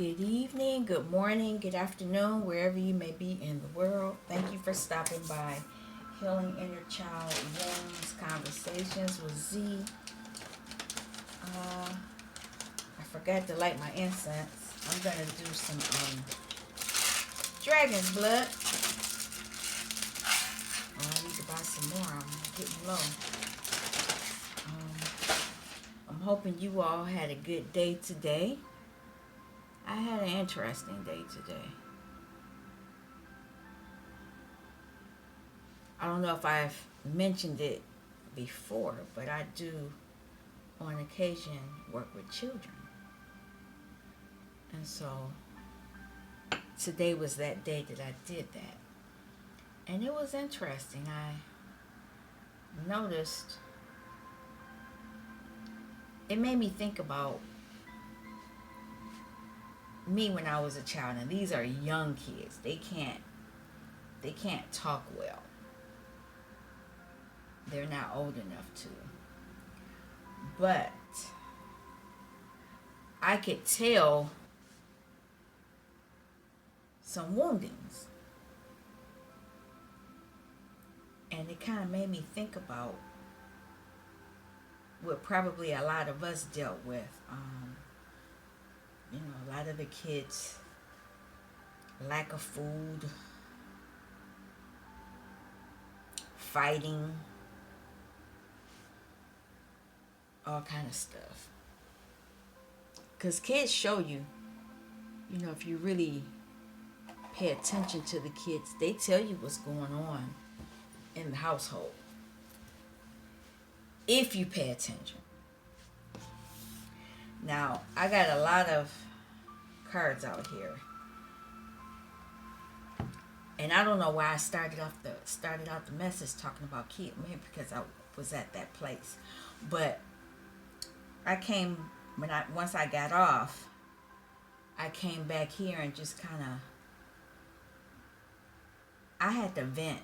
Good evening, good morning, good afternoon, wherever you may be in the world. Thank you for stopping by Healing Inner Child Wounds Conversations with Z. I forgot to light my incense. I'm going to do some dragon's blood. Oh, I need to buy some more. I'm getting low. I'm hoping you all had a good day today. I had an interesting day today. I don't know if I've mentioned it before, but I do on occasion work with children. And so today was that day that I did that. And it was interesting. I noticed it made me think about me when I was a child. And these are young kids. They can't talk well. They're not old enough to. But I could tell some woundings. And it kind of made me think about what probably a lot of us dealt with. A lot of the kids, lack of food, fighting, all kind of stuff. Because kids show you, if you really pay attention to the kids, they tell you what's going on in the household. If you pay attention. Now, I got a lot of cards out here. And I don't know why I started out the message talking about kids, maybe because I was at that place. But once I got off, I came back here and just I had to vent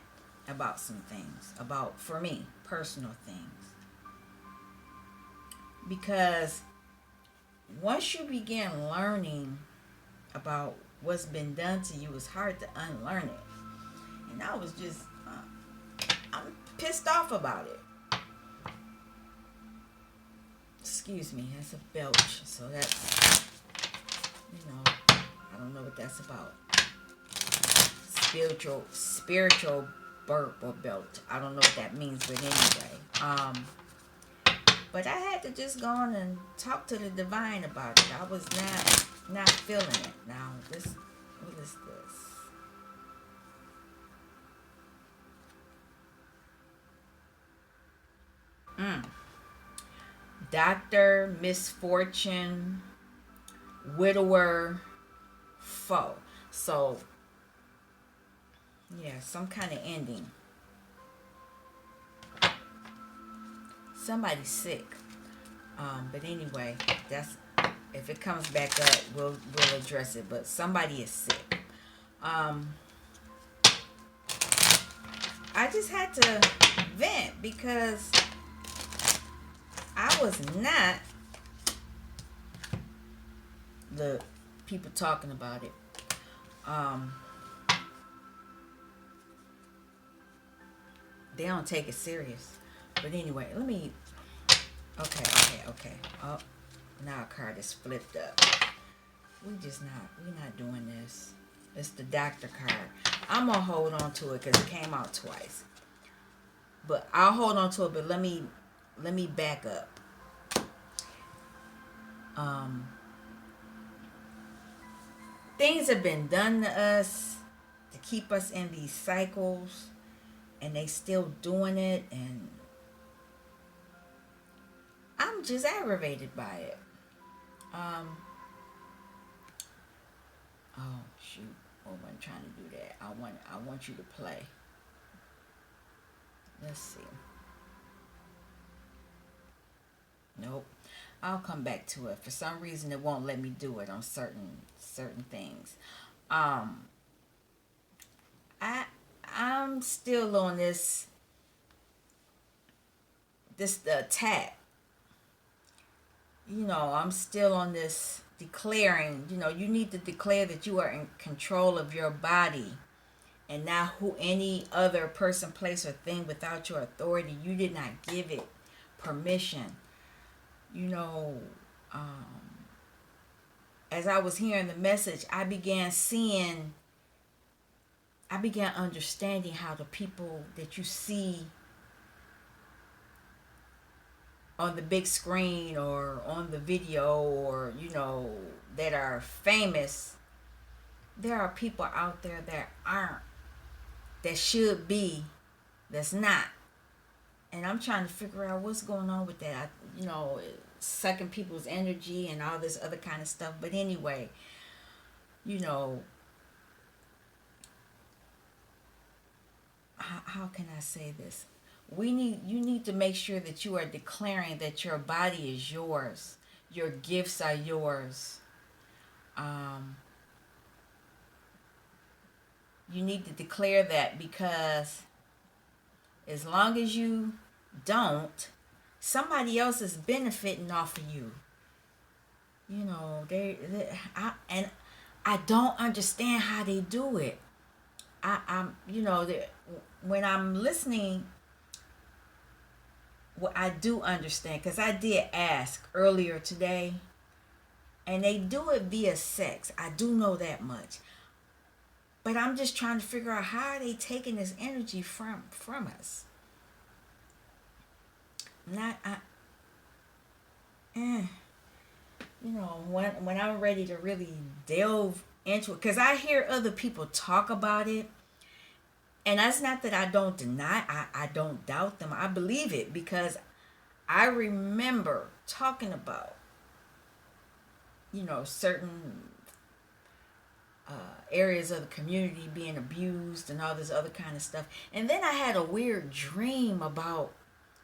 about some things, for me, personal things. Because once you begin learning about what's been done to you, it's hard to unlearn it. And I was just, I'm pissed off about it. Excuse me, that's a belch. So that's, I don't know what that's about. Spiritual burp or belt. I don't know what that means, but anyway. But I had to just go on and talk to the divine about it. I was not feeling it. Now, what is this? Doctor, misfortune, widower, foe. So, yeah, some kind of ending. Somebody's sick. But anyway, if it comes back up, we'll address it. But somebody is sick. I just had to vent because I was not the people talking about it. They don't take it serious. But anyway, okay. Oh, now a card is flipped up. We're not doing this. It's the doctor card. I'm gonna hold on to it because it came out twice. But I'll hold on to it, but let me back up. Things have been done to us to keep us in these cycles, and they still doing it, and I'm just aggravated by it. Oh shoot! I wasn't trying to do that. I want you to play. Let's see. Nope. I'll come back to it. For some reason, it won't let me do it on certain things. I'm still on this attack. I'm still on this declaring, you need to declare that you are in control of your body and not who any other person, place, or thing without your authority. You did not give it permission. You know, as I was hearing the message, I began understanding how the people that you see on the big screen or on the video, or that are famous, there are people out there that aren't, that should be, that's not. And I'm trying to figure out what's going on with that. Sucking people's energy and all this other kind of stuff. But anyway, how can I say this? You need to make sure that you are declaring that your body is yours. Your gifts are yours. You need to declare that, because as long as you don't, somebody else is benefiting off of you. I don't understand how they do it. When I'm listening, well, I do understand, because I did ask earlier today, and they do it via sex. I do know that much. But I'm just trying to figure out, how are they taking this energy from us? When I'm ready to really delve into it, because I hear other people talk about it, and that's not that I don't deny, I don't doubt them. I believe it, because I remember talking about, certain areas of the community being abused and all this other kind of stuff. And then I had a weird dream about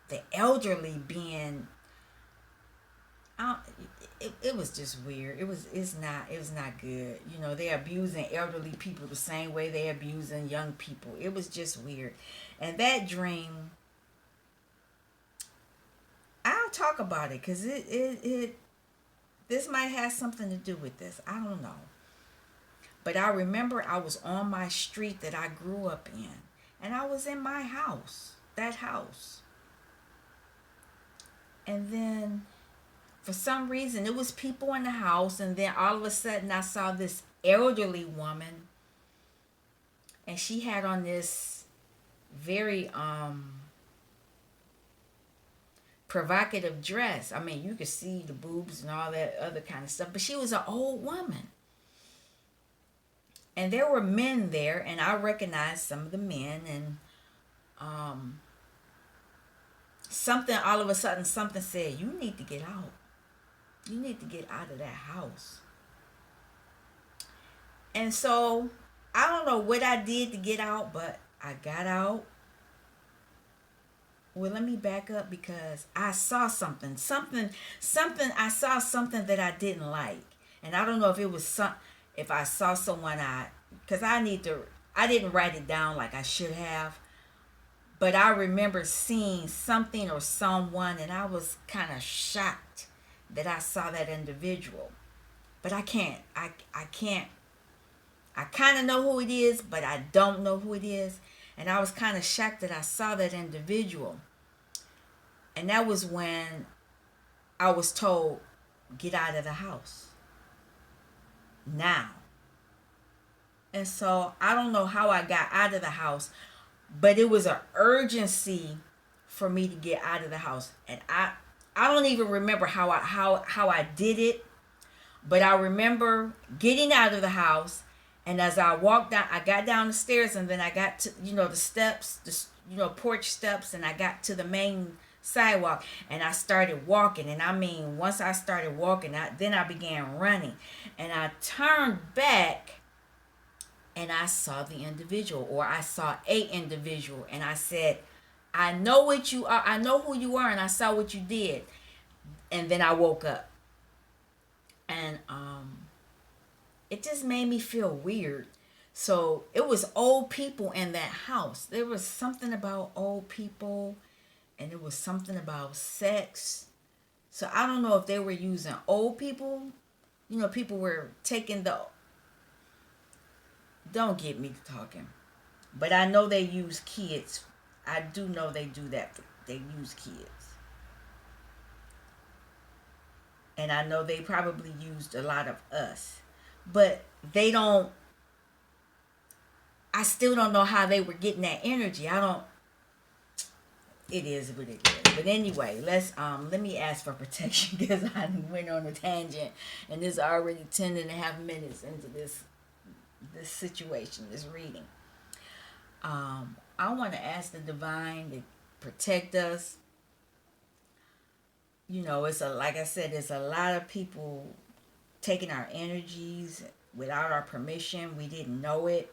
the elderly being, it was just weird. It's not good. They're abusing elderly people the same way they're abusing young people. It was just weird. And that dream, I'll talk about it, because this might have something to do with this. I don't know. But I remember I was on my street that I grew up in, and I was in my house, that house. And then for some reason, it was people in the house, and then all of a sudden I saw this elderly woman, and she had on this very provocative dress. I mean, you could see the boobs and all that other kind of stuff, but she was an old woman. And there were men there, and I recognized some of the men, and all of a sudden, something said, you need to get out. You need to get out of that house. And so, I don't know what I did to get out, but I got out. Well, let me back up, because I saw something. I saw something that I didn't like. And I don't know if it was if I saw someone, because I didn't write it down like I should have, but I remember seeing something or someone, and I was kind of shocked that I saw that individual. But I kind of know who it is, but I don't know who it is, and I was kind of shocked that I saw that individual. And that was when I was told, get out of the house now. And so I don't know how I got out of the house, but it was an urgency for me to get out of the house. And I don't even remember how I did it, but I remember getting out of the house, and as I walked down, I got down the stairs, and then I got to the steps, porch steps, and I got to the main sidewalk, and I started walking. And I mean, once I started walking, then I began running, and I turned back, and I saw the individual, or I saw a individual, and I said, I know what you are, I know who you are, and I saw what you did. And then I woke up, and it just made me feel weird. So it was old people in that house. There was something about old people, and it was something about sex. So I don't know if they were using old people, people were taking the, don't get me talking, but I know they use kids. I do know they do that. They use kids. And I know they probably used a lot of us. But they don't, I still don't know how they were getting that energy. I don't, it is what it is. But anyway, let me ask for protection because I went on a tangent and it's already 10.5 minutes into this situation, this reading. I want to ask the divine to protect us. It's like I said, there's a lot of people taking our energies without our permission. We didn't know it.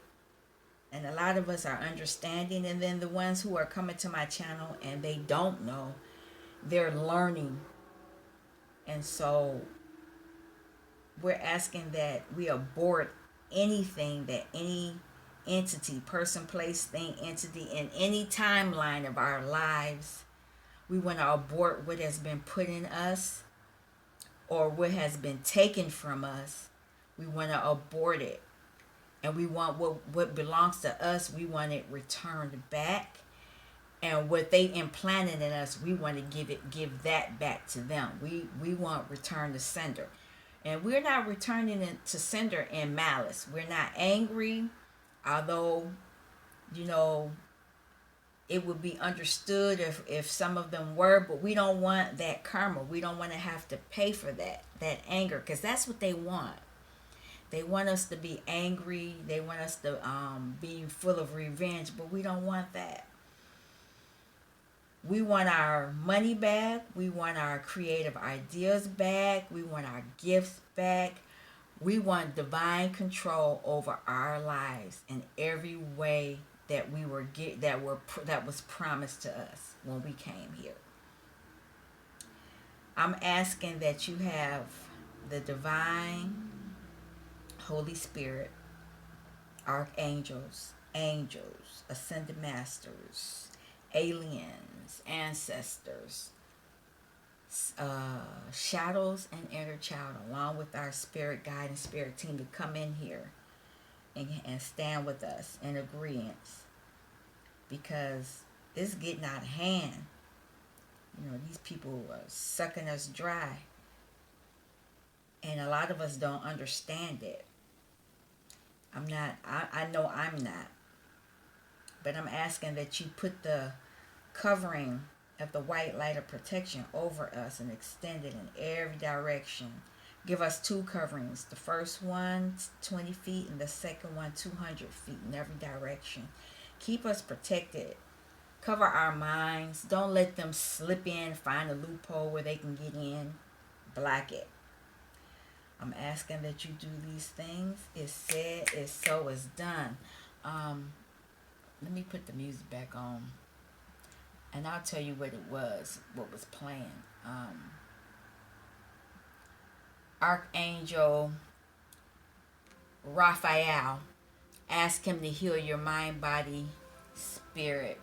And a lot of us are understanding. And then the ones who are coming to my channel and they don't know, they're learning. And so we're asking that we abort anything that any entity, person, place, thing, entity in any timeline of our lives. We want to abort what has been put in us or what has been taken from us. We want to abort it. And we want what belongs to us, we want it returned back. And what they implanted in us, we want to give that back to them. We want return to sender. And we're not returning it to sender in malice. We're not angry, although, it would be understood if some of them were, but we don't want that karma. We don't want to have to pay for that anger, because that's what they want. They want us to be angry. They want us to be full of revenge, but we don't want that. We want our money back. We want our creative ideas back. We want our gifts back. We want divine control over our lives in every way that that was promised to us when we came here. I'm asking that you have the divine Holy Spirit, archangels, angels, ascended masters, aliens, ancestors, shadows and inner child, along with our spirit guide and spirit team, to come in here and stand with us in agreement, because it's getting out of hand. These people are sucking us dry, and a lot of us don't understand it. I know I'm not, but I'm asking that you put the covering of the white light of protection over us and extend it in every direction. Give us 2 coverings. The first one 20 feet and the second one 200 feet in every direction. Keep us protected. Cover our minds. Don't let them slip in, find a loophole where they can get in. Block it. I'm asking that you do these things. It's said, it's so, it's done. Let me put the music back on, and I'll tell you what was playing. Archangel Raphael, ask him to heal your mind, body, spirit.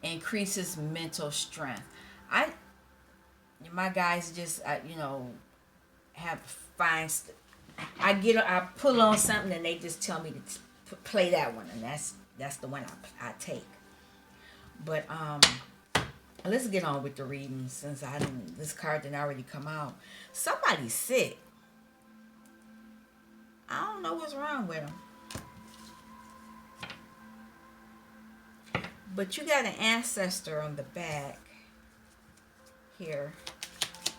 Increases mental strength. My guys just, have fine. I pull on something and they just tell me to play that one, and that's the one I take. But let's get on with the reading, since this card didn't already come out. Somebody's sick. I don't know what's wrong with them, but you got an ancestor on the back here.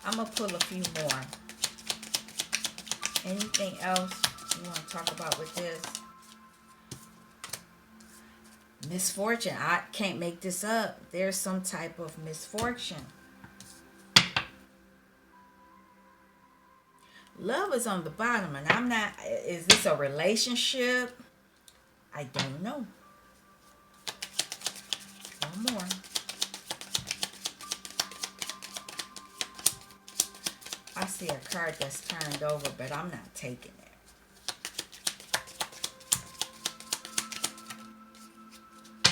I'm gonna pull a few more. Anything else you want to talk about with this? Misfortune. I can't make this up. There's some type of misfortune. Love is on the bottom, and I'm not. Is this a relationship? I don't know. One more. I see a card that's turned over, but I'm not taking it.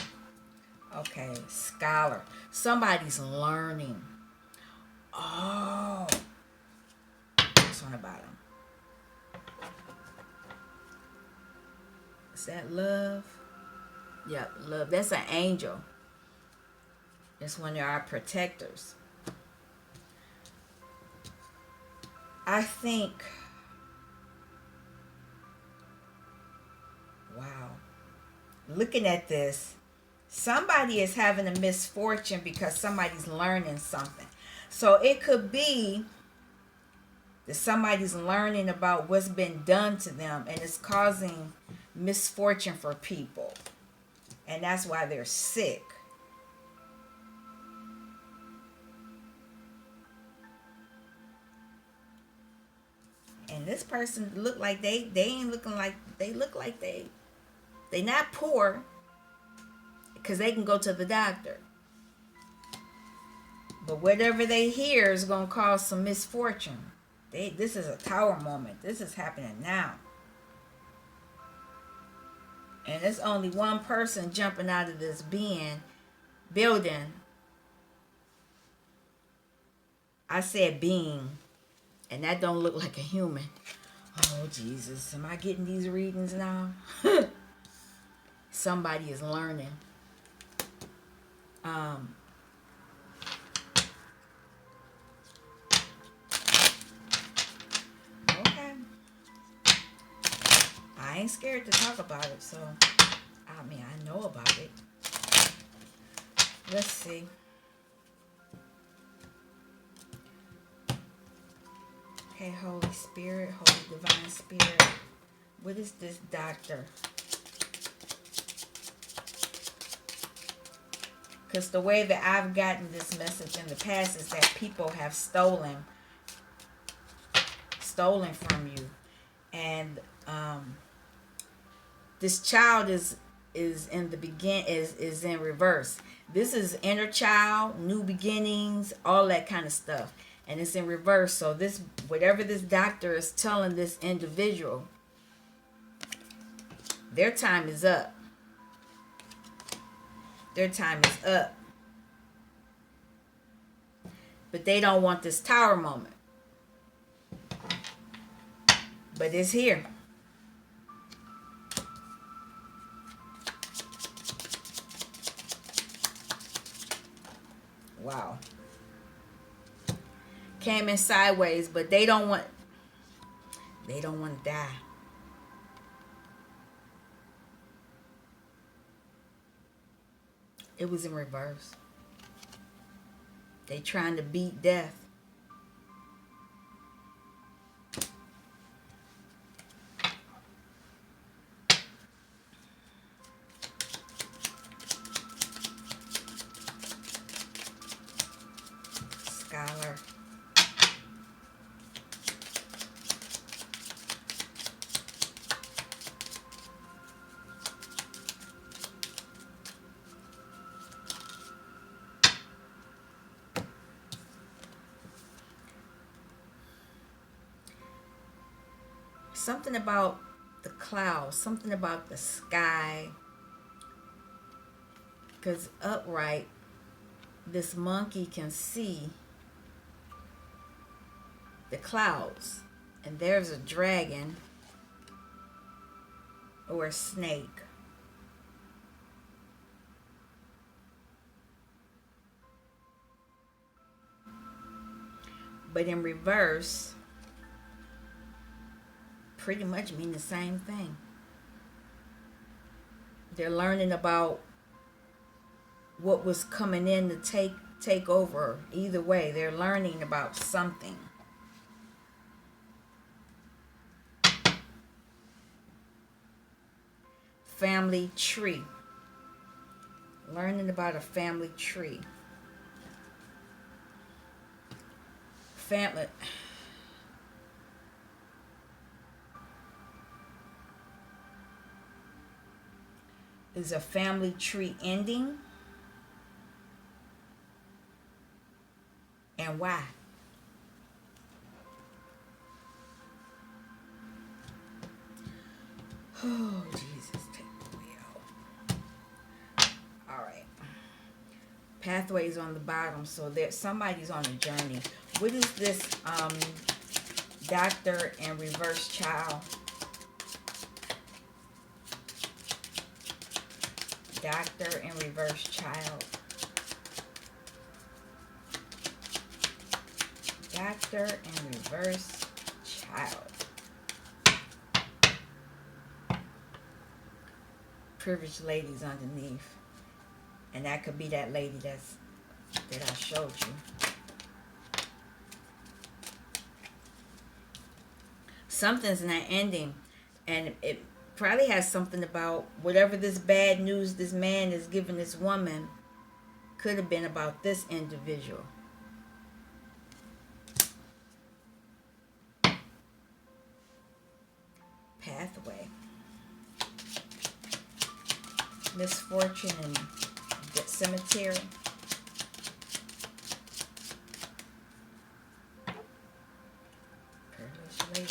Okay, scholar. Somebody's learning. Oh. This on the bottom. Is that love? Yep, love. That's an angel. That's one of our protectors. I think, wow, looking at this, somebody is having a misfortune because somebody's learning something. So it could be that somebody's learning about what's been done to them and it's causing misfortune for people. And that's why they're sick. And this person look like they ain't looking like, they look like they not poor because they can go to the doctor. But whatever they hear is going to cause some misfortune. This is a tower moment. This is happening now. And there's only one person jumping out of this building. I said being. And that don't look like a human. Oh, Jesus. Am I getting these readings now? Somebody is learning. Okay. I ain't scared to talk about it, so I mean, I know about it. Let's see. Okay, Holy Spirit, Holy Divine Spirit. What is this doctor? Because the way that I've gotten this message in the past is that people have stolen from you. And this child is in the is in reverse. This is inner child, new beginnings, all that kind of stuff. And it's in reverse. So this, whatever this doctor is telling this individual, their time is up. Their time is up. But they don't want this tower moment. But it's here. Wow. Came in sideways, but they don't want to die. It was in reverse. They trying to beat death. Scholar. Something about the clouds, something about the sky. Because upright, this monkey can see the clouds. And there's a dragon or a snake. But in reverse, pretty much mean the same thing. They're learning about what was coming in to take over. Either way, they're learning about something. Family tree. Learning about a family tree. Family. Is a family tree ending? And why? Oh, Jesus, take the wheel. All right. Pathways on the bottom. So there, somebody's on a journey. What is this Doctor in reverse child. Doctor in reverse child. Doctor in reverse child. Privileged ladies underneath. And that could be that lady that I showed you. Something's not ending. And it probably has something about whatever this bad news this man is giving this woman could have been about this individual. Pathway. Misfortune and cemetery. Privileged lady.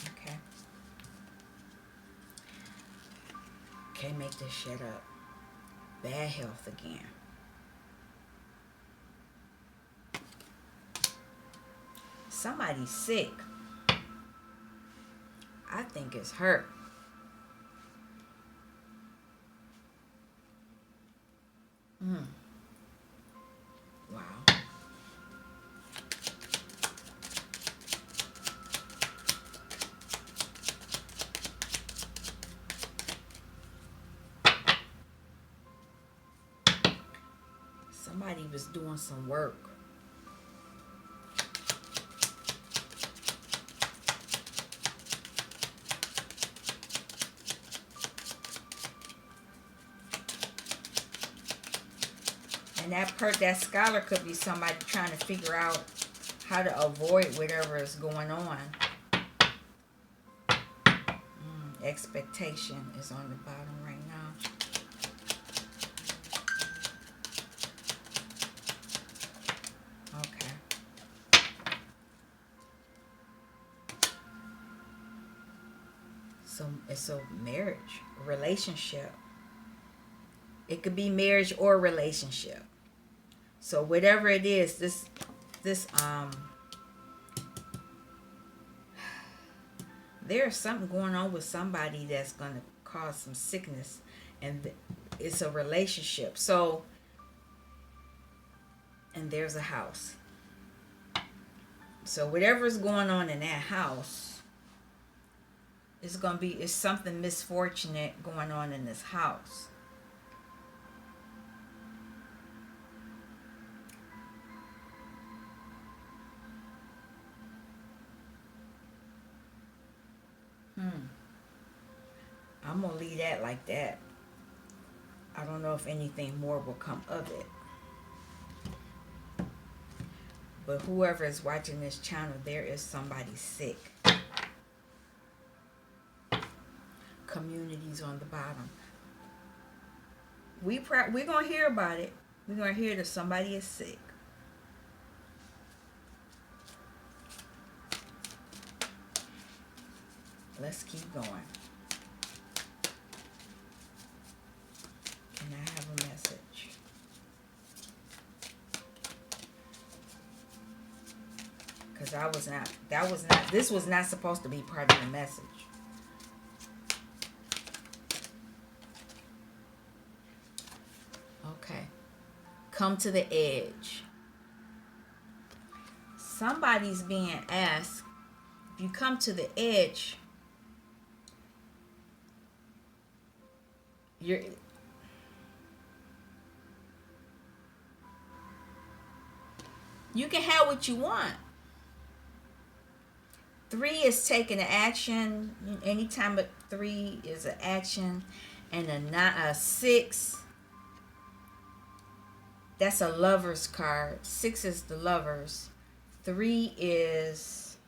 Okay. Can't make this shit up. Bad health again. Somebody's sick. I think it's her. Wow. Somebody was doing some work. And that scholar could be somebody trying to figure out how to avoid whatever is going on. Expectation is on the bottom right now. Okay. So it's a marriage, relationship. It could be marriage or relationship. So whatever it is, there's something going on with somebody that's going to cause some sickness, and it's a relationship. So, and there's a house. So whatever's going on in that house, it's something misfortunate going on in this house. I'm going to leave that like that. I don't know if anything more will come of it. But whoever is watching this channel, there is somebody sick. Communities on the bottom. We're going to hear about it. We're going to hear that somebody is sick. Let's keep going. And I have a message. Because this was not supposed to be part of the message. Okay. Come to the edge. Somebody's being asked, if you come to the edge, you can have what you want. 3 is taking an action. Anytime a 3 is an action, and a 6, that's a lover's card. 6 is the lovers. 3 is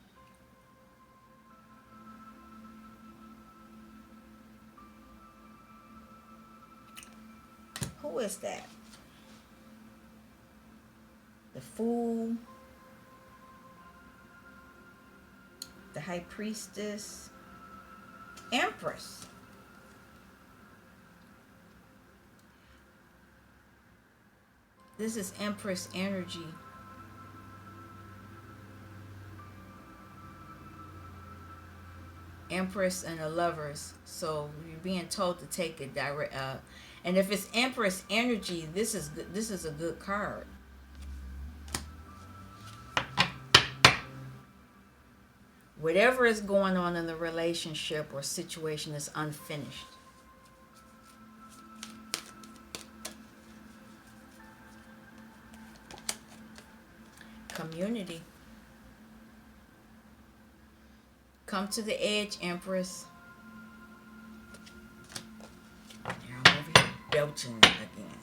who is that? The Fool, the High Priestess, Empress. This is Empress energy. Empress and the Lovers. So you're being told to take it direct. And if it's Empress energy, this is good. This is a good card. Whatever is going on in the relationship or situation is unfinished. Community. Come to the edge, Empress. Yeah, I'm over here belching again.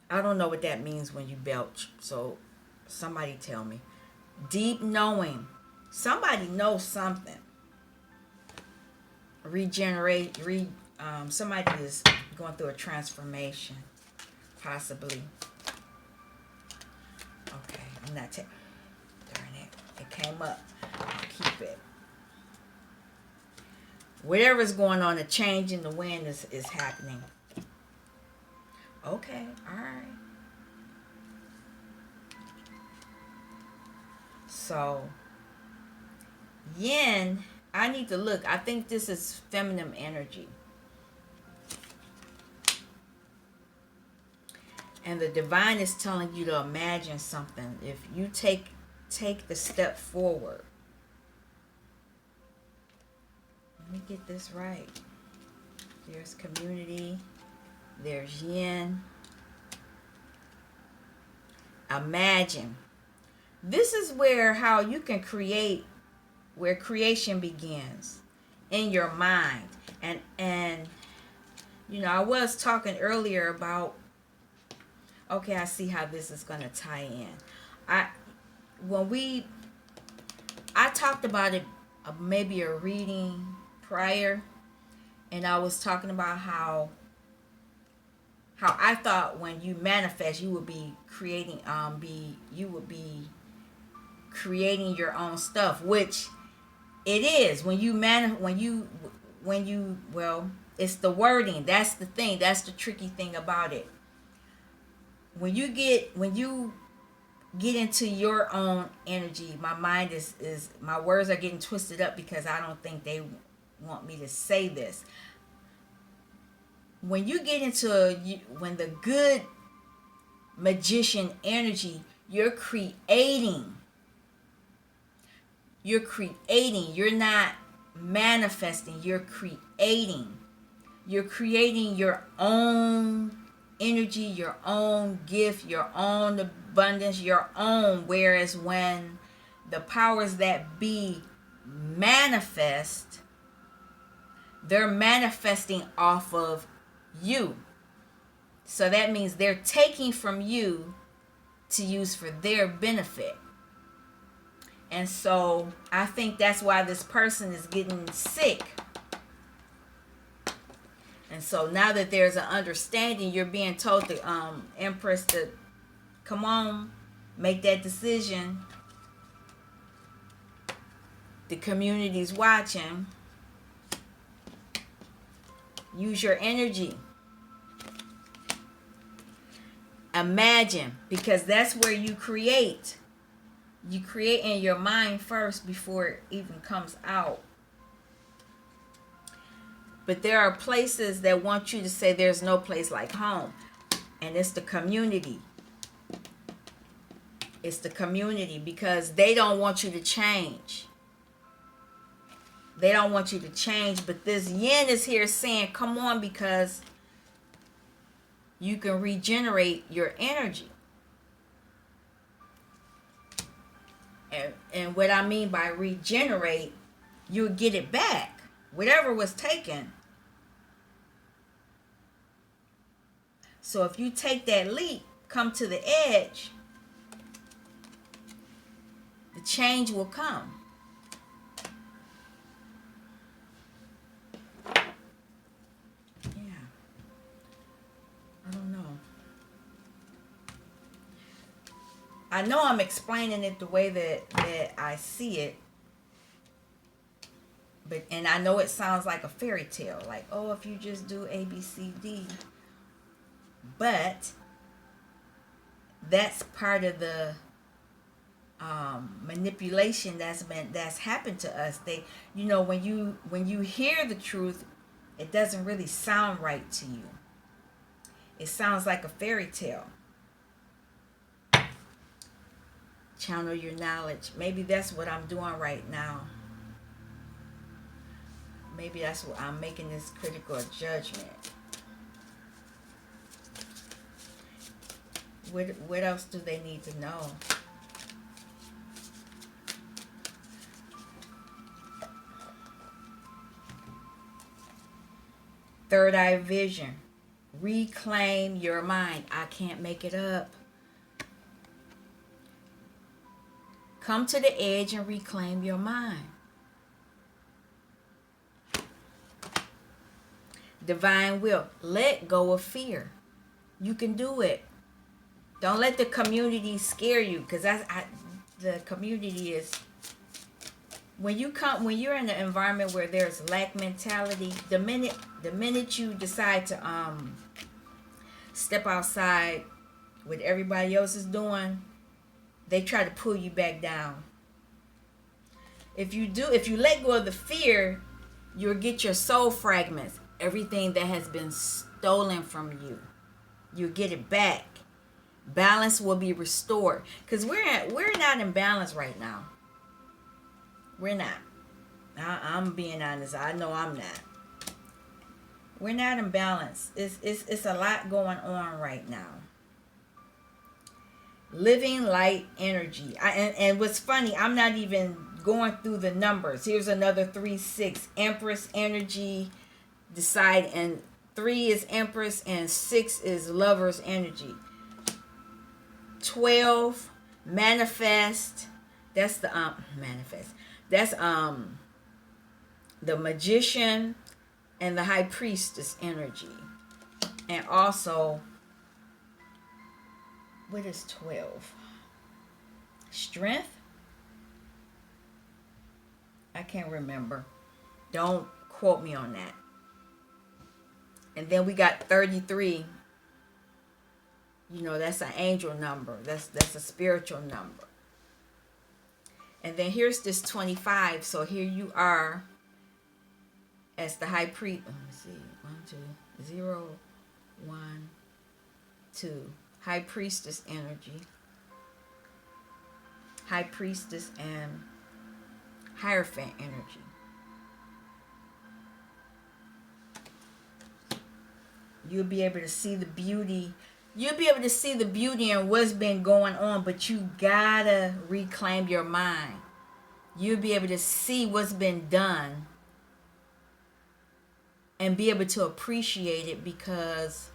I don't know what that means when you belch, so somebody tell me. Deep knowing. Somebody knows something. Somebody is going through a transformation, possibly. Okay, I'm not darn it. It came up. I'll keep it. Whatever's going on, a change in the wind is happening. Okay, alright. So, yin, I need to look. I think this is feminine energy. And the divine is telling you to imagine something. If you take the step forward. Let me get this right. There's community. There's yin. Imagine. This is how you can create, where creation begins in your mind. And I was talking earlier about, okay, I see how this is going to tie in. I talked about it, maybe a reading prior, and I was talking about how I thought when you manifest, you would be creating creating your own stuff, which it is. Well, it's the wording. That's the thing. That's the tricky thing about it. When you get into your own energy, my mind is my words are getting twisted up because I don't think they want me to say this. When you get when the good magician energy, you're creating. You're not manifesting. You're creating. You're creating your own energy, your own gift, your own abundance, your own. Whereas when the powers that be manifest, they're manifesting off of you. So that means they're taking from you to use for their benefit. And so I think that's why this person is getting sick. And so now that there's an understanding, you're being told, the Empress, to come on, make that decision. The community's watching. Use your energy. Imagine, because that's where you create. You create in your mind first before it even comes out. But there are places that want you to say there's no place like home. And it's the community. It's the community, because they don't want you to change. They don't want you to change. But this yin is here saying, come on, because you can regenerate your energy. And what I mean by regenerate, you'll get it back. Whatever was taken. So if you take that leap, come to the edge, the change will come. Yeah. I don't know. I know I'm explaining it the way that I see it. And I know it sounds like a fairy tale. Like, oh, if you just do A, B, C, D. But that's part of the manipulation that's happened to us. They, when you hear the truth, it doesn't really sound right to you. It sounds like a fairy tale. Channel your knowledge. Maybe that's what I'm doing right now. Maybe that's what I'm making this critical judgment. What else do they need to know? Third eye vision. Reclaim your mind. I can't make it up. Come to the edge and reclaim your mind. Divine will. Let go of fear. You can do it. Don't let the community scare you, because the community is, when you're in an environment where there's lack mentality, the minute you decide to step outside what everybody else is doing, they try to pull you back down. If you let go of the fear, you'll get your soul fragments, everything that has been stolen from you. You'll get it back. Balance will be restored, because we're not in balance right now. We're not. I'm being honest. I know I'm not. We're not in balance. It's a lot going on right now. Living light energy. And what's funny, I'm not even going through the numbers. Here's another 3-6. Empress energy. Decide. And 3 is Empress and 6 is Lover's energy. 12, manifest. That's the manifest. That's the Magician and the High Priestess energy. And also, what is 12? Strength? I can't remember. Don't quote me on that. And then we got 33. That's an angel number. That's a spiritual number. And then here's this 25. So here you are as the high priest. Let me see. 1, 2, 0, 1, 2. High priestess energy. High priestess and Hierophant energy. You'll be able to see the beauty. You'll be able to see the beauty in what's been going on, but you gotta reclaim your mind. You'll be able to see what's been done and be able to appreciate it, because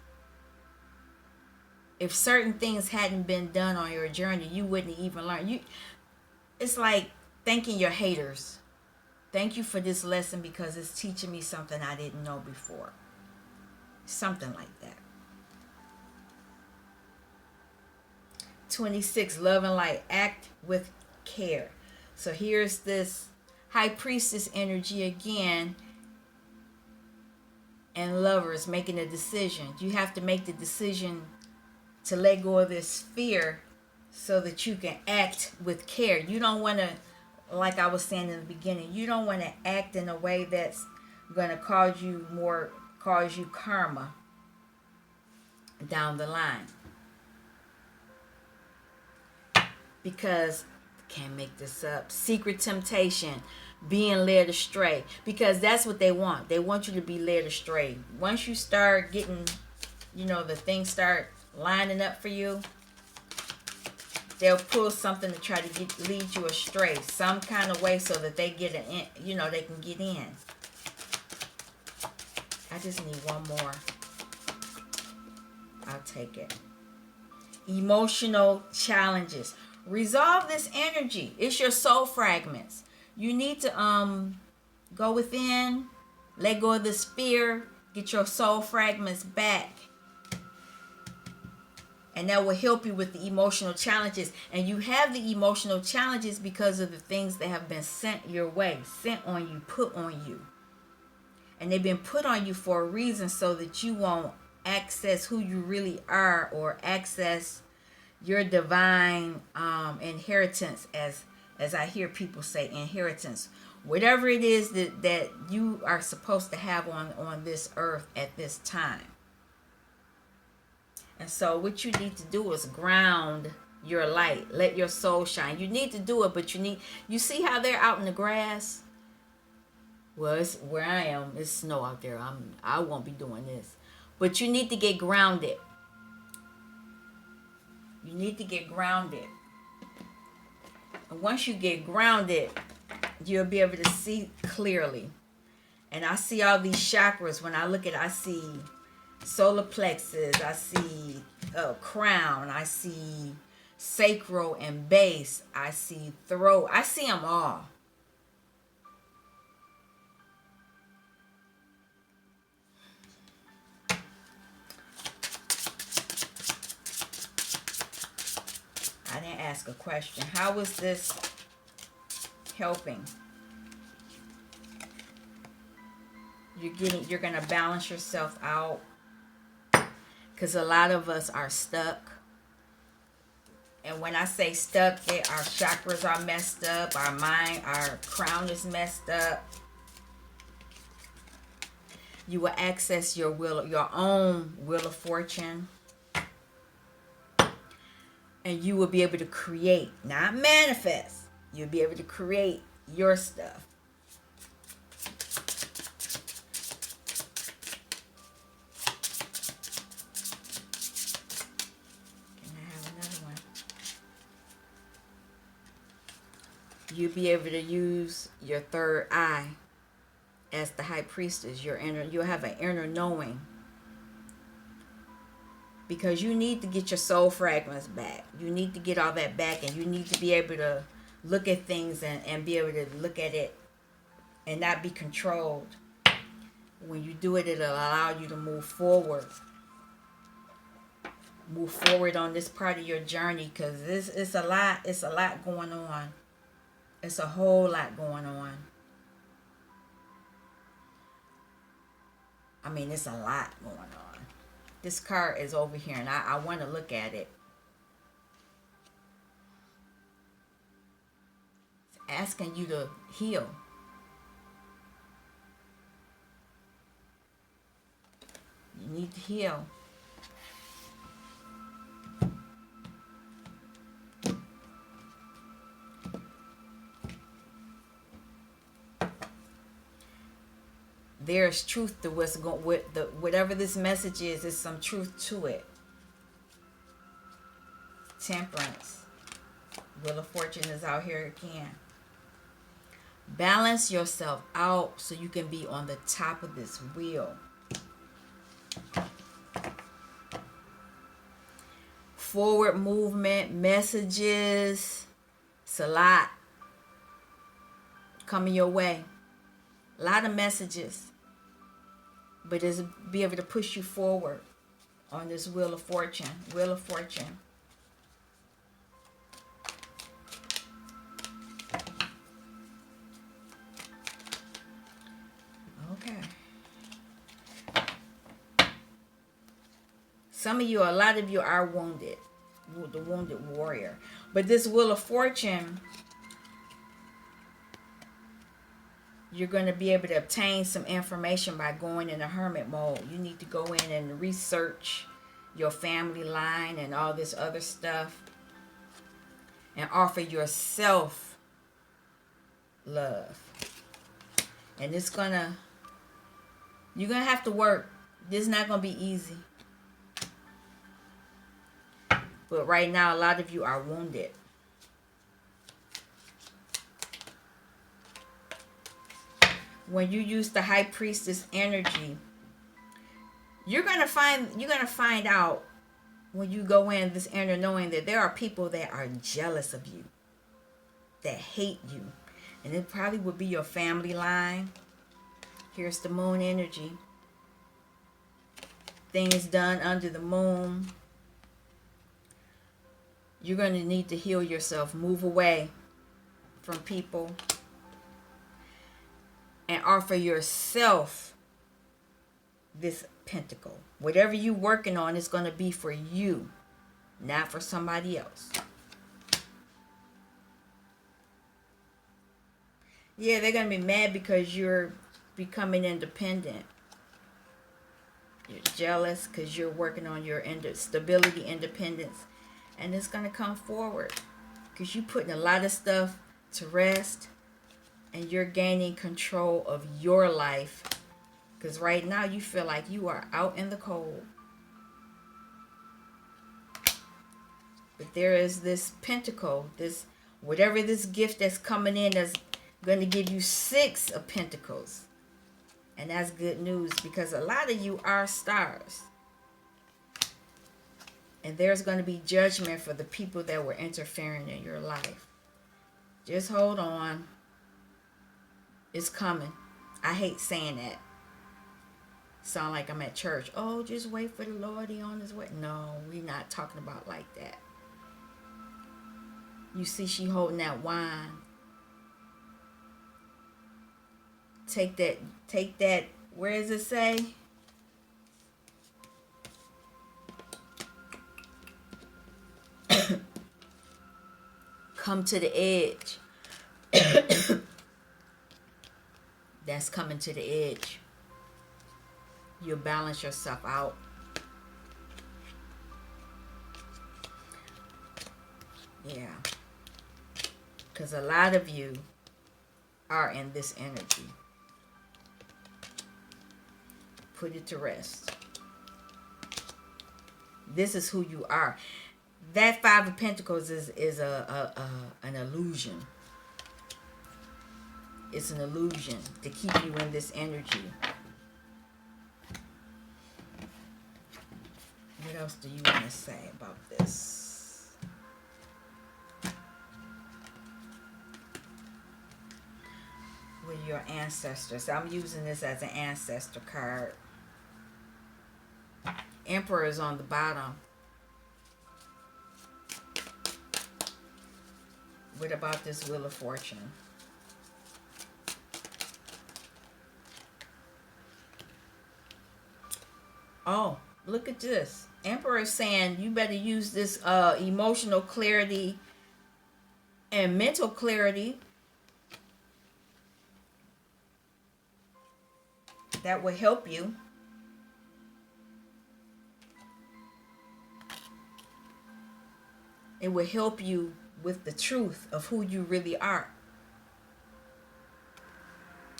if certain things hadn't been done on your journey, you wouldn't even learn. It's like thanking your haters. Thank you for this lesson because it's teaching me something I didn't know before. Something like that. 26, love and light. Act with care. So here's this high priestess energy again. And lovers making a decision. You have to make the decision to let go of this fear so that you can act with care. You don't want to, like I was saying in the beginning, you don't want to act in a way that's going to cause you karma down the line. Because, can't make this up, secret temptation, being led astray, because that's what they want. They want you to be led astray. Once you start getting, the things start lining up for you, they'll pull something to try to lead you astray some kind of way so that they get they can get in. I just need one more. I'll take it. Emotional challenges. Resolve this energy. It's your soul fragments. You need to go within, let go of this fear, get your soul fragments back. And that will help you with the emotional challenges. And you have the emotional challenges because of the things that have been sent your way, sent on you, put on you. And they've been put on you for a reason so that you won't access who you really are, or access your divine inheritance, as I hear people say, inheritance, whatever it is that you are supposed to have on this earth at this time. And so what you need to do is ground your light, let your soul shine. You need to do it, but you see how they're out in the grass. Well, it's where I am, it's snow out there. I won't be doing this. But you need to get grounded. You need to get grounded. And once you get grounded, you'll be able to see clearly. And I see all these chakras. When I look at it, I see solar plexus, I see crown, I see sacral and base, I see throat. I see them all. I didn't ask a question. How is this helping? You're gonna balance yourself out, because a lot of us are stuck. And when I say stuck, our chakras are messed up, our mind, our crown is messed up. You will access your own wheel of fortune. And you will be able to create, not manifest. You'll be able to create your stuff. Can I have another one? You'll be able to use your third eye as the high priestess. You'll have an inner knowing. Because you need to get your soul fragments back. You need to get all that back, and you need to be able to look at things and be able to look at it and not be controlled. When you do it, it'll allow you to move forward. Move forward on this part of your journey, because it's a lot going on. It's a whole lot going on. I mean, it's a lot going on. This card is over here, and I want to look at it. It's asking you to heal. You need to heal. There's truth to what's going with whatever this message is. There's some truth to it. Temperance. Wheel of Fortune is out here again. Balance yourself out so you can be on the top of this wheel. Forward movement, messages. It's a lot coming your way. A lot of messages. But it's be able to push you forward on this Wheel of Fortune. Wheel of Fortune. Okay. Some of you, a lot of you are wounded. The wounded warrior. But this Wheel of Fortune, you're going to be able to obtain some information by going in a hermit mode. You need to go in and research your family line and all this other stuff. And offer yourself love. And you're going to have to work. This is not going to be easy. But right now, a lot of you are wounded. When you use the high priestess energy, you're gonna find out when you go in this inner knowing that there are people that are jealous of you, that hate you, and it probably would be your family line. Here's the moon energy. Things done under the moon. You're going to need to heal yourself. Move away from people. And offer yourself this pentacle. Whatever you're working on is going to be for you, not for somebody else. Yeah, they're going to be mad because you're becoming independent. You're jealous because you're working on your stability, independence. And it's going to come forward because you're putting a lot of stuff to rest. And you're gaining control of your life. Because right now you feel like you are out in the cold. But there is this pentacle, this whatever this gift that's coming in that's going to give you 6 of pentacles. And that's good news because a lot of you are stars. And there's going to be judgment for the people that were interfering in your life. Just hold on. It's coming. I hate saying that. Sound like I'm at church. Oh, just wait for the Lord. He on his way. No, we're not talking about like that. You see she holding that wine. Take that. Where does it say? Come to the edge. That's coming to the edge. You'll balance yourself out. Yeah. Because a lot of you are in this energy. Put it to rest. This is who you are. That 5 of Pentacles is an illusion. It's an illusion to keep you in this energy. What else do you want to say about this? With your ancestors. I'm using this as an ancestor card. Emperor is on the bottom. What about this Wheel of Fortune? Oh, look at this. Emperor is saying you better use this emotional clarity and mental clarity. That will help you. It will help you with the truth of who you really are.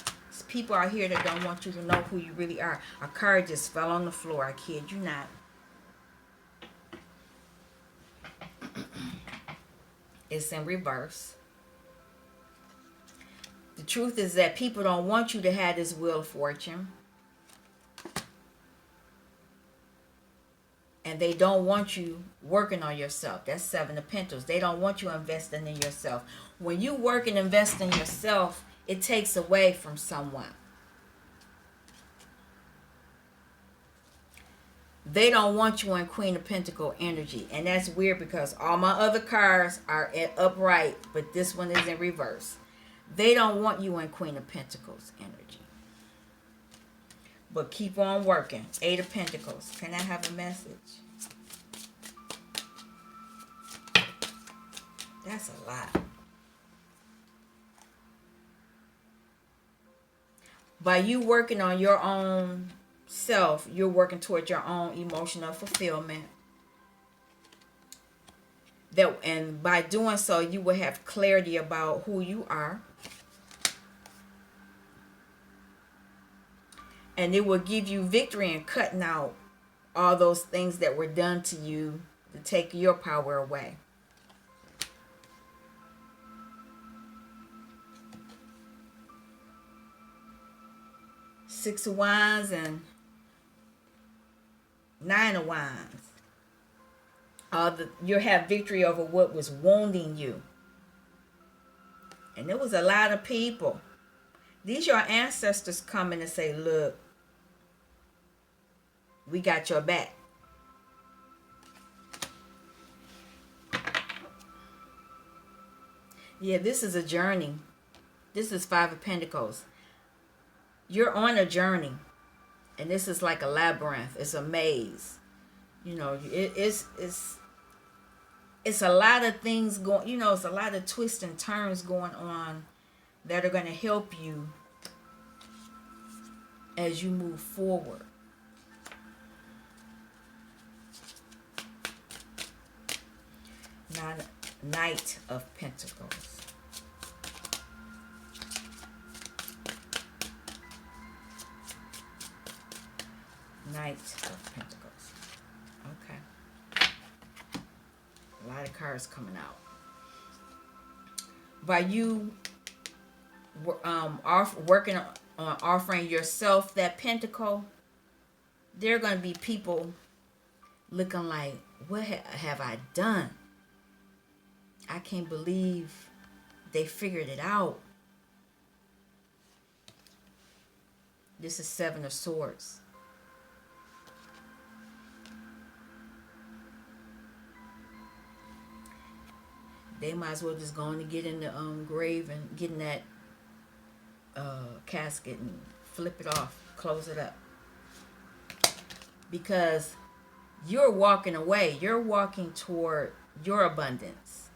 There's people out here that don't want you to know who you really are. A card just fell on the floor. I kid you not. It's in reverse. The truth is that people don't want you to have this Wheel of Fortune. And they don't want you working on yourself. That's 7 of Pentacles. They don't want you investing in yourself. When you work and invest in yourself, it takes away from someone. They don't want you in Queen of Pentacle energy. And that's weird because all my other cards are upright, but this one is in reverse. They don't want you in Queen of Pentacles energy. But keep on working. 8 of Pentacles. Can I have a message? That's a lot. By you working on your own self, you're working towards your own emotional fulfillment. And by doing so, you will have clarity about who you are. And it will give you victory in cutting out all those things that were done to you to take your power away. Six of Wands and 9 of Wands. You'll have victory over what was wounding you. And there was a lot of people. These are your ancestors coming and say, look, we got your back. Yeah, this is a journey. This is 5 of Pentacles. You're on a journey. And this is like a labyrinth. It's a maze. You know, it's a lot of things going, you know, it's a lot of twists and turns going on that are going to help you as you move forward. Now, Knight of Pentacles. Knight of Pentacles. Okay. A lot of cards coming out. By you working on offering yourself that pentacle, there are going to be people looking like, what have I done? I can't believe they figured it out. This is Seven of Swords. They might as well just go on and get in the grave and get in that casket and flip it off, close it up. Because you're walking away. You're walking toward your abundance.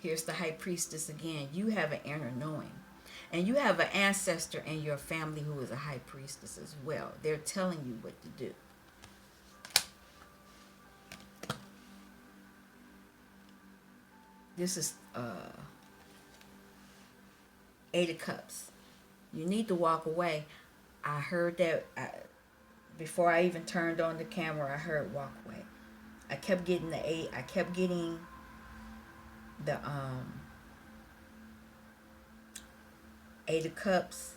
Here's the High Priestess again. You have an inner knowing. And you have an ancestor in your family who is a High Priestess as well. They're telling you what to do. This is Eight of Cups. You need to walk away. I heard that before I even turned on the camera. I heard walk away. I kept getting the 8. I kept getting the Eight of Cups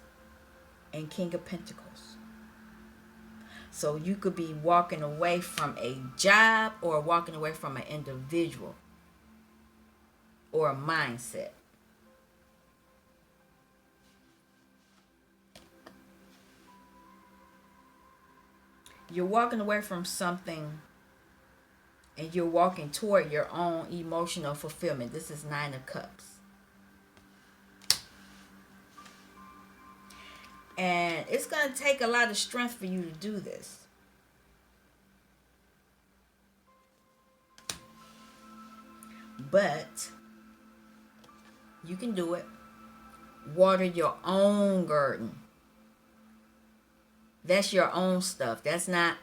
and King of Pentacles. So you could be walking away from a job or walking away from an individual or a mindset. You're walking away from something and you're walking toward your own emotional fulfillment. This is Nine of Cups. And it's going to take a lot of strength for you to do this. But you can do it. Water your own garden. That's your own stuff. That's not,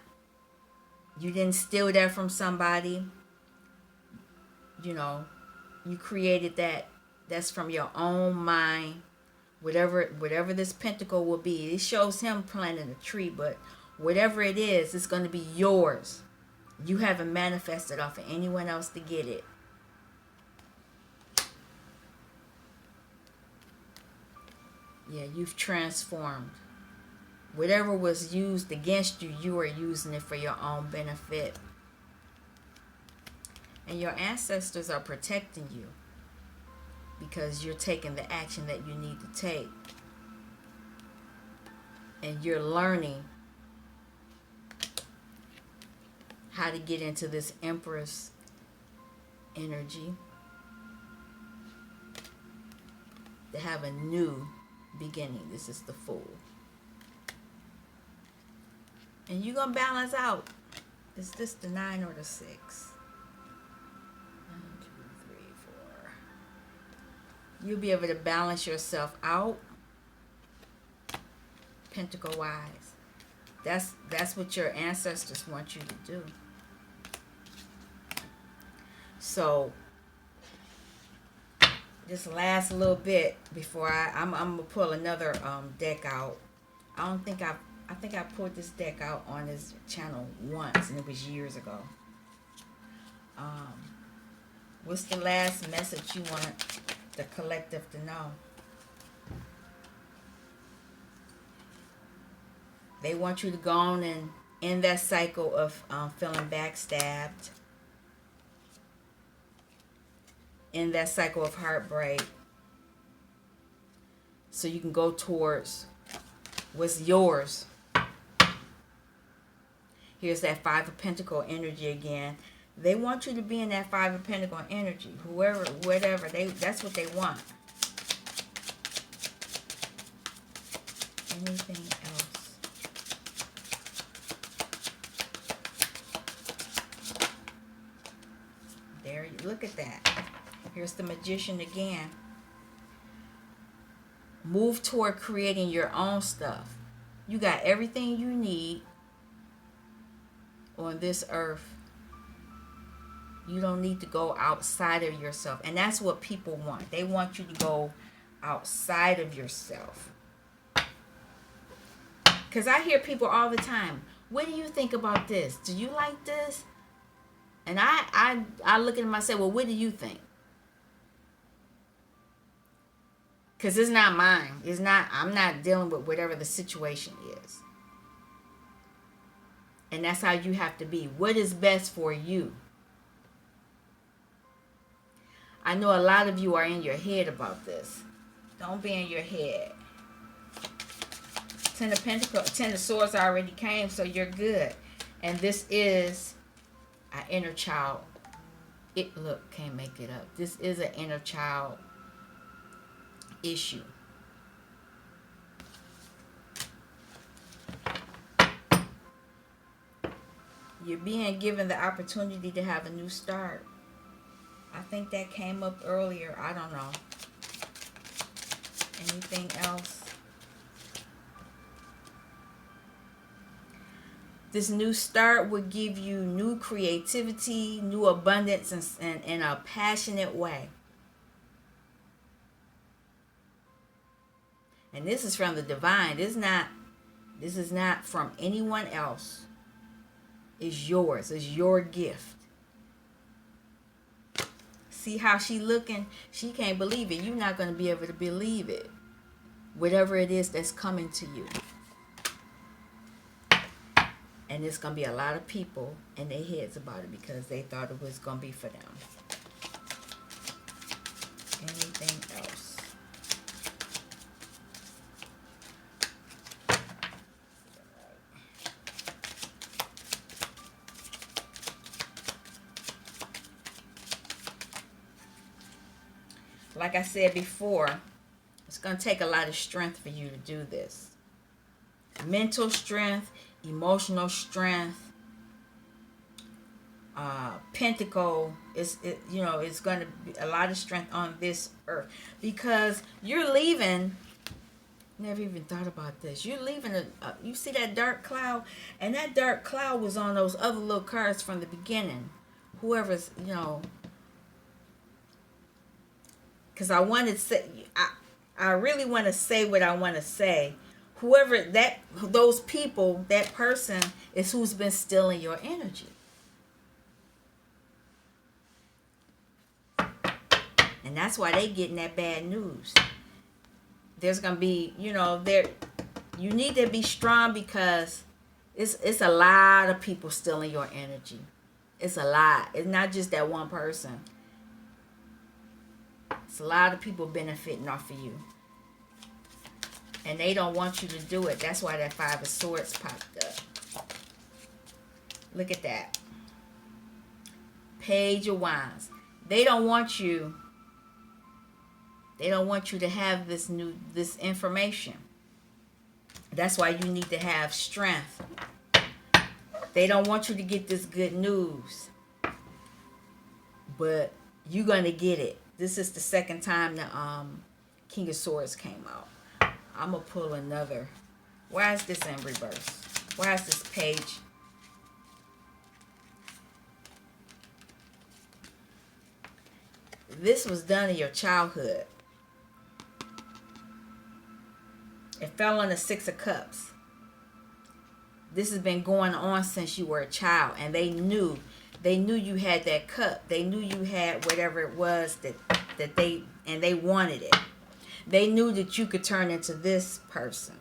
you didn't steal that from somebody. You know, you created that. That's from your own mind. Whatever this pentacle will be. It shows him planting a tree, but whatever it is, it's going to be yours. You haven't manifested off of anyone else to get it. Yeah, you've transformed. Whatever was used against you, you are using it for your own benefit. And your ancestors are protecting you because you're taking the action that you need to take. And you're learning how to get into this Empress energy to have a new beginning. This is the Fool. And you're going to balance out. Is this the 9 or the 6? 1, 2, 3, 4. You'll be able to balance yourself out. Pentacle wise. That's what your ancestors want you to do. So this last little bit before I'm gonna pull another deck out. I think I pulled this deck out on this channel once, and it was years ago. What's the last message you want the collective to know? They want you to go on and end that cycle of feeling backstabbed. End that cycle of heartbreak. So you can go towards what's yours. Here's that 5 of Pentacles energy again. They want you to be in that 5 of Pentacles energy. Whoever, whatever, that's what they want. Anything else? There you look at that. Here's the Magician again. Move toward creating your own stuff. You got everything you need on this earth. You don't need to go outside of yourself. And that's what people want. They want you to go outside of yourself. Because I hear people all the time, what do you think about this? Do you like this? And I look at them and I say, well, what do you think? Because it's not mine. I'm not dealing with whatever the situation is. And that's how you have to be. What is best for you? I know a lot of you are in your head about this. Don't be in your head. Ten of Swords already came, so you're good. And this is an inner child. Look, can't make it up. This is an inner child issue. You're being given the opportunity to have a new start. I think that came up earlier. I don't know. Anything else? This new start would give you new creativity, new abundance, and in a passionate way. And this is from the divine. This is not from anyone else. It's yours. It's your gift. See how she looking? She can't believe it. You're not going to be able to believe it. Whatever it is that's coming to you. And there's going to be a lot of people in their heads about it because they thought it was going to be for them. Anything else? Like I said before, it's going to take a lot of strength for you to do this. Mental strength, emotional strength, pentacle, it's going to be a lot of strength on this earth because you're leaving. Never even thought about this. You're leaving you see that dark cloud, and that dark cloud was on those other little cards from the beginning. Whoever's, because I wanted to say, I really want to say what I want to say. Whoever those people, that person is who's been stealing your energy. And that's why they getting that bad news. There's going to be, you need to be strong because it's a lot of people stealing your energy. It's a lot. It's not just that one person. It's a lot of people benefiting off of you. And they don't want you to do it. That's why that Five of Swords popped up. Look at that. Page of Wands. They don't want you to have this information. That's why you need to have strength. They don't want you to get this good news. But you're going to get it. This is the second time the King of Swords came out. I'm going to pull another. Why is this in reverse? Why is this page? This was done in your childhood. It fell on the Six of Cups. This has been going on since you were a child. And they knew you had that cup. They knew you had whatever it was that they wanted it. They knew that you could turn into this person.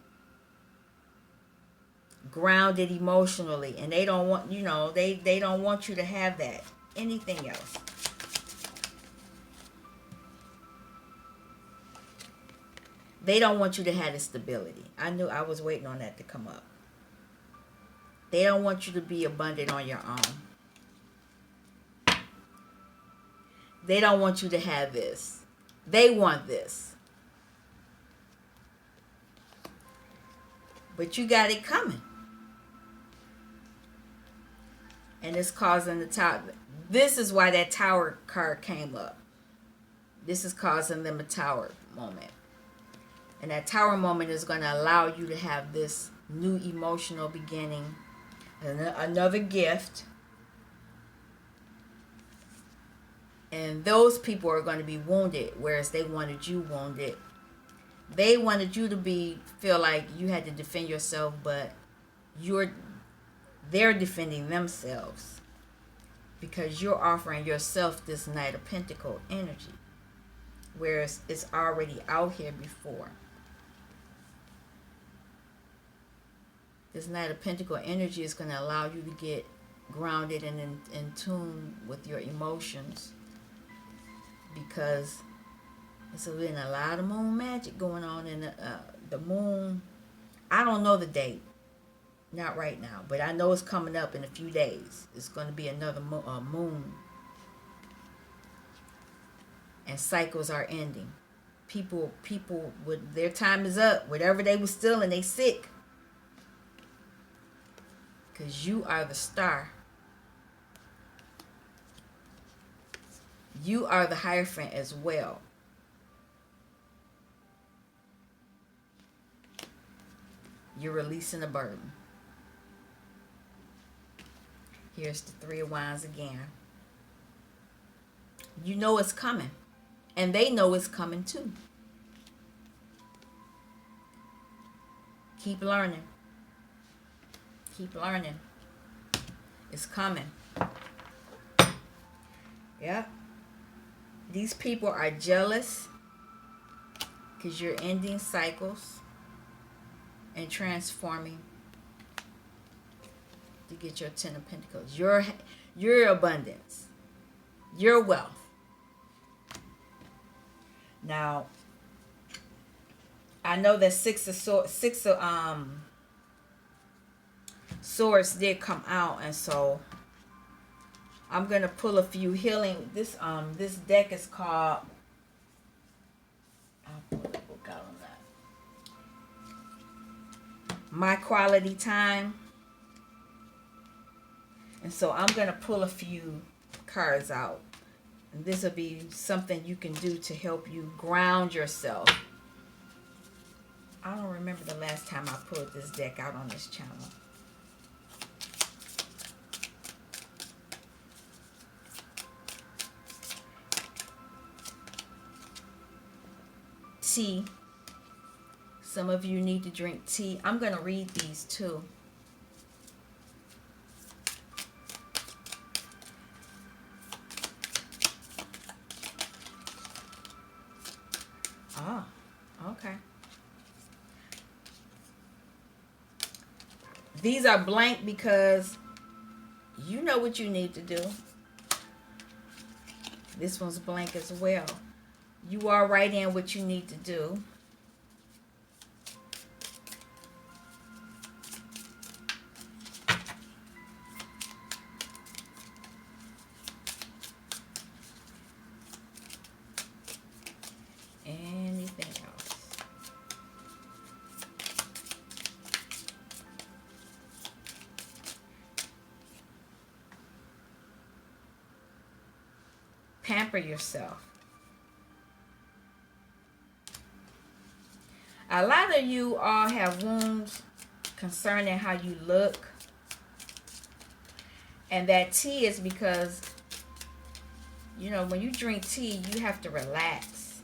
Grounded emotionally. And they don't want, they don't want you to have that. Anything else. They don't want you to have the stability. I knew I was waiting on that to come up. They don't want you to be abundant on your own. They don't want you to have this. They want this. But you got it coming. And it's causing the tower. This is why that tower card came up. This is causing them a tower moment. And that tower moment is going to allow you to have this new emotional beginning. Another gift. And those people are going to be wounded, whereas they wanted you wounded. They wanted you to feel like you had to defend yourself, but they're defending themselves because you're offering yourself this Knight of Pentacles energy, whereas it's already out here before. This Knight of Pentacles energy is going to allow you to get grounded and in tune with your emotions, because there's been a lot of moon magic going on in the moon. I don't know the date. Not right now, but I know it's coming up in a few days. It's going to be another moon. And cycles are ending. People with their time is up. Whatever they were stealing, they sick. Because you are the star. You are the Hierophant as well. You're releasing a burden. Here's the Three of Wands again. You know it's coming. And they know it's coming too. Keep learning. Keep learning. It's coming. Yeah. These people are jealous because you're ending cycles and transforming to get your Ten of Pentacles. Your abundance. Your wealth. Now, I know that Six of Swords did come out, and so I'm gonna pull a few healing. This deck is called. I'll pull the book out on that. My Quality Time. And so I'm going to pull a few cards out. And this will be something you can do to help you ground yourself. I don't remember the last time I pulled this deck out on this channel. Tea. Some of you need to drink tea. I'm going to read these too. Oh, okay. These are blank because you know what you need to do. This one's blank as well. You are writing what you need to do. Anything else? Pamper yourself. A lot of you all have wounds concerning how you look. And that tea is because, you know, when you drink tea, you have to relax.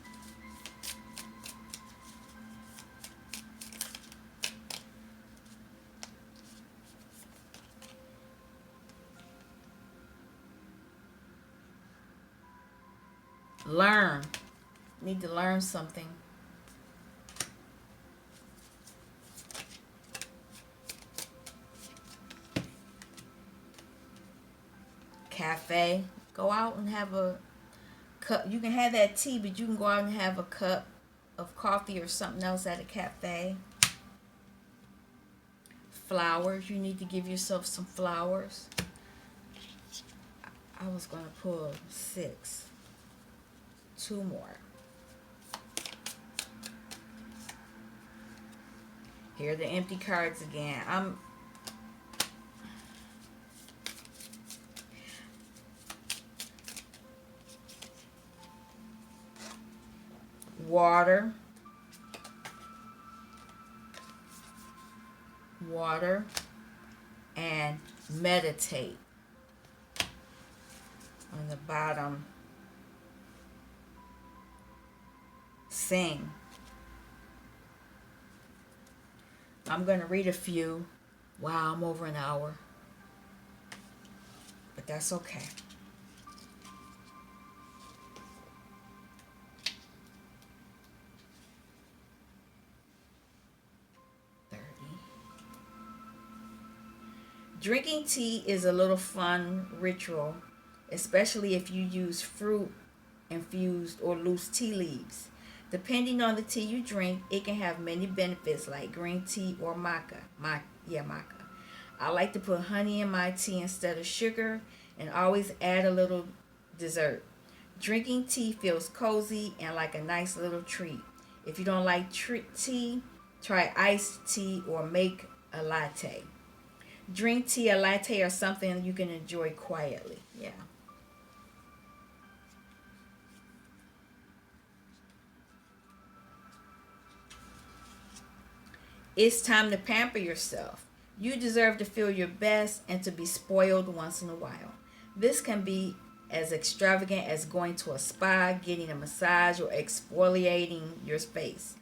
Learn. Need to learn something. Cafe. Go out and have a cup. You can have that tea, but you can go out and have a cup of coffee or something else at a cafe. Flowers. You need to give yourself some flowers. I was going to pull 6. 2 more. Here are the empty cards again. Water, water, and meditate. On the bottom, sing. I'm going to read a few. Wow, I'm over an hour. But that's okay. Drinking tea is a little fun ritual, especially if you use fruit infused or loose tea leaves. Depending on the tea you drink, it can have many benefits like green tea or maca. Maca. I like to put honey in my tea instead of sugar and always add a little dessert. Drinking tea feels cozy and like a nice little treat. If you don't like tea, try iced tea or make a latte. Drink tea, a latte, or something you can enjoy quietly. Yeah. It's time to pamper yourself. You deserve to feel your best and to be spoiled once in a while. This can be as extravagant as going to a spa, getting a massage, or exfoliating your face.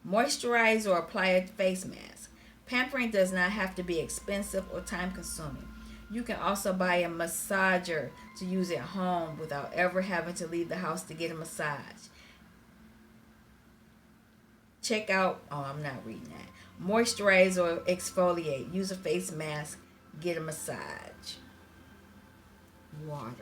Moisturize or apply a face mask. Pampering does not have to be expensive or time consuming. You can also buy a massager to use at home without ever having to leave the house to get a massage. Check out, oh, I'm not reading that. Moisturize or exfoliate. Use a face mask. Get a massage. Water.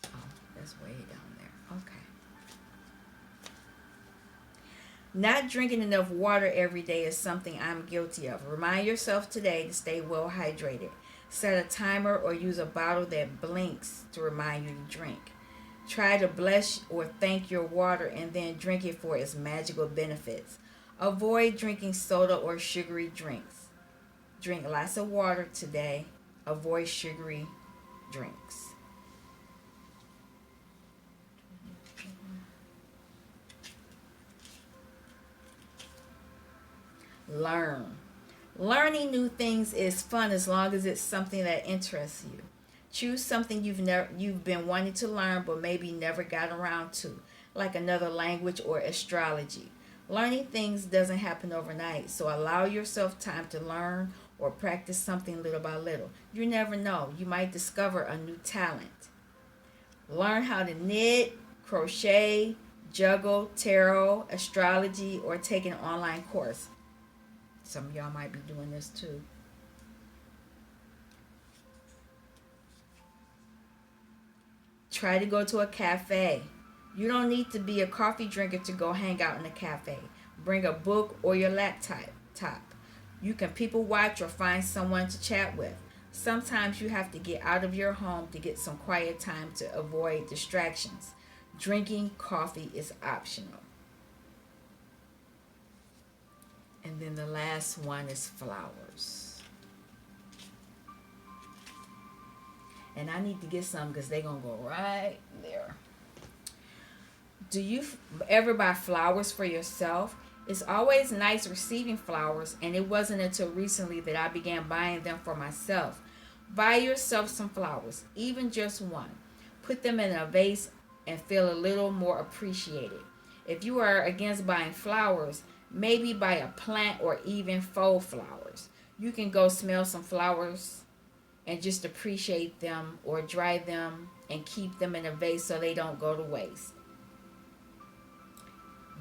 Oh, that's way down there. Okay. Not drinking enough water every day is something I'm guilty of. Remind yourself today to stay well hydrated. Set a timer or use a bottle that blinks to remind you to drink. Try to bless or thank your water and then drink it for its magical benefits. Avoid drinking soda or sugary drinks. Drink lots of water today. Avoid sugary drinks. Learn. Learning new things is fun as long as it's something that interests you. Choose something you've been wanting to learn but maybe never got around to, like another language or astrology. Learning things doesn't happen overnight, so allow yourself time to learn or practice something little by little. You never know, you might discover a new talent. Learn how to knit, crochet, juggle, tarot, astrology, or take an online course. Some of y'all might be doing this too. Try to go to a cafe. You don't need to be a coffee drinker to go hang out in a cafe. Bring a book or your laptop. You can people watch or find someone to chat with. Sometimes you have to get out of your home to get some quiet time to avoid distractions. Drinking coffee is optional. And then the last one is flowers. And I need to get some because they're going to go right there. Do you ever buy flowers for yourself? It's always nice receiving flowers, and it wasn't until recently that I began buying them for myself. Buy yourself some flowers, even just one. Put them in a vase and feel a little more appreciated. If you are against buying flowers, maybe buy a plant or even faux flowers. You can go smell some flowers and just appreciate them or dry them and keep them in a vase so they don't go to waste.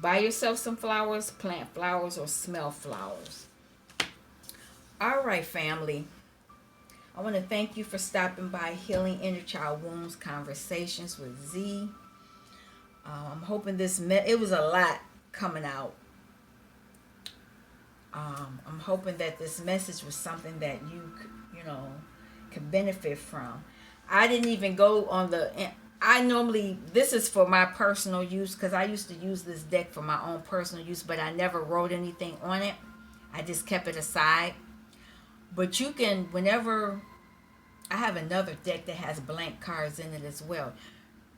Buy yourself some flowers, plant flowers, or smell flowers. All right, family. I want to thank you for stopping by Healing Inner Child Wounds Conversations with Z. I'm hoping it was a lot coming out. I'm hoping that this message was something that you can benefit from. I didn't even go on I normally, this is for my personal use, because I used to use this deck for my own personal use, but I never wrote anything on it. I just kept it aside. But you can, whenever, I have another deck that has blank cards in it as well.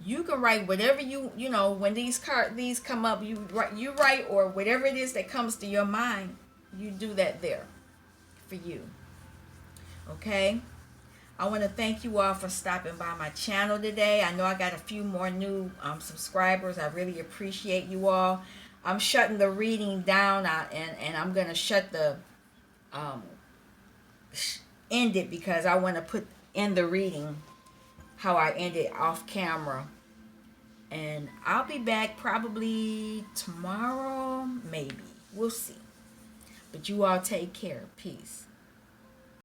You can write whatever you know, when these come up, you write, or whatever it is that comes to your mind, you do that there for you. Okay? I want to thank you all for stopping by my channel today. I know I got a few more new subscribers. I really appreciate you all. I'm shutting the reading down, and I'm going to shut the um, end it, because I want to put in the reading how I ended off camera. And I'll be back probably tomorrow, maybe. We'll see. But you all take care. Peace.